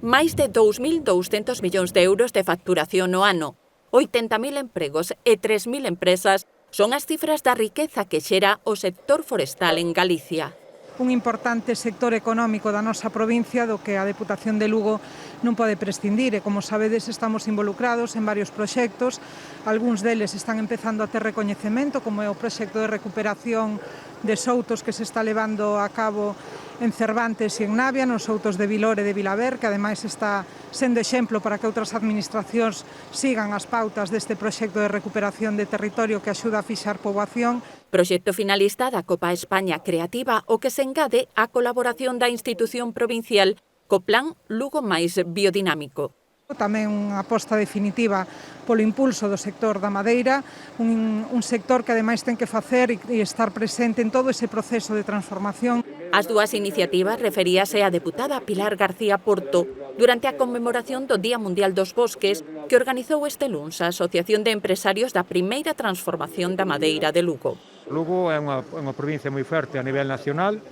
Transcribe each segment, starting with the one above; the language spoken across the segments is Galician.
Máis de 2.200 millóns de euros de facturación no ano, 80.000 empregos e 3.000 empresas son as cifras da riqueza que xera o sector forestal en Galicia. Un importante sector económico da nosa provincia do que a Deputación de Lugo non pode prescindir e, como sabedes, estamos involucrados en varios proxectos. Algúns deles están empezando a ter recoñecemento, como é o proxecto de recuperación de soutos que se está levando a cabo en Cervantes e en Navia, nos soutos de Vilor e de Vilaver, que ademais está sendo exemplo para que outras administracións sigan as pautas deste proxecto de recuperación de territorio que axuda a fixar poboación. Proxecto finalista da Copa España Creativa, o que se engade á colaboración da institución provincial co Plan Lugo Máis Biodinámico. Tamén unha aposta definitiva polo impulso do sector da madeira, un sector que ademais ten que facer e estar presente en todo ese proceso de transformación. As dúas iniciativas referíase a deputada Pilar García Porto durante a conmemoración do Día Mundial dos Bosques que organizou este luns a Asociación de Empresarios da primeira transformación da madeira de Lugo. Lugo é unha provincia moi forte a nivel nacional,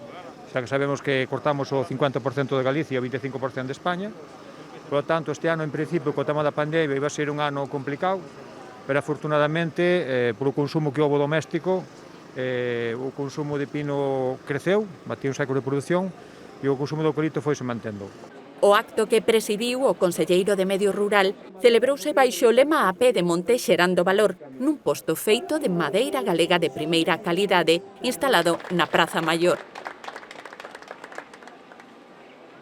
xa que sabemos que cortamos o 50% de Galicia e o 25% de España. Por lo tanto, este ano, en principio, co tema da pandemia, iba a ser un ano complicado, pero afortunadamente, polo consumo que houve doméstico, o consumo de pino creceu, batía un século de produción, e o consumo de eucalipto foise mantendo. O acto que presidiu o conselleiro de Medio Rural celebrouse baixo o lema a pé de monte xerando valor nun posto feito de madeira galega de primeira calidade instalado na Praza Maior.